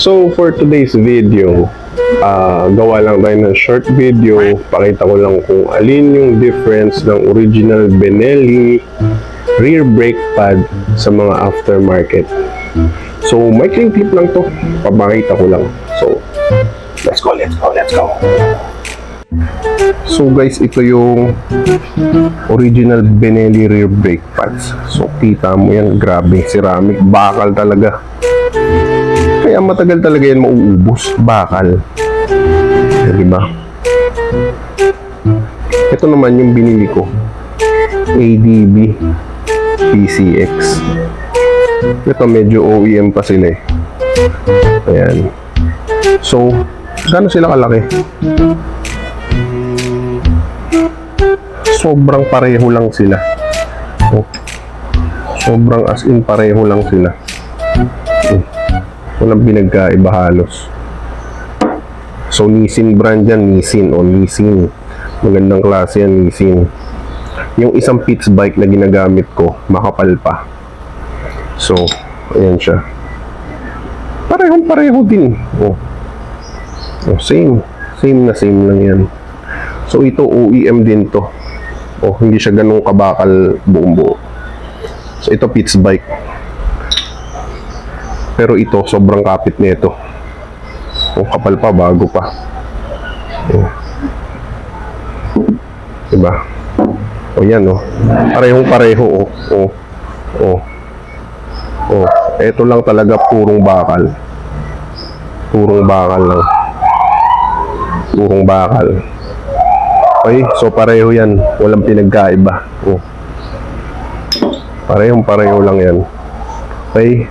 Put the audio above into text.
So for today's video, gawa lang tayo ng short video. Pakita ko lang kung alin yung difference ng original Benelli rear brake pad sa mga aftermarket. So micro clip lang to, papakita ko lang. So let's go. So guys, ito yung original Benelli rear brake pads. So kita mo yan, grabe, ceramic, bakal talaga. Kaya matagal talaga yan mauubos, bakal. Diba? Ito naman yung binili ko, ADB PCX. Ito medyo OEM pa sila eh. Ayan. So, gano'n sila kalaki? Sobrang pareho lang sila. Oh. Sobrang as in pareho lang sila. Walang pinagkaiba halos. So Nissin brand yan, Nissin o Nissin. Magandang klase yan, Nissin. Yung isang Pitts bike na ginagamit ko, makapal pa. So, ayan siya. Parehong-pareho din. Oh, same lang yan. So ito OEM din to. Oh, hindi siya ganung kabakal buong-buo. So ito Pitts bike. Pero ito, sobrang kapit nito. Kung kapal pa, bago pa. Diba? O yan, o. Parehong-pareho, o. Ito lang talaga, purong bakal. Purong bakal lang. Purong bakal. Okay, so pareho yan. Walang pinagkaiba. O. Parehong-pareho lang yan. Okay?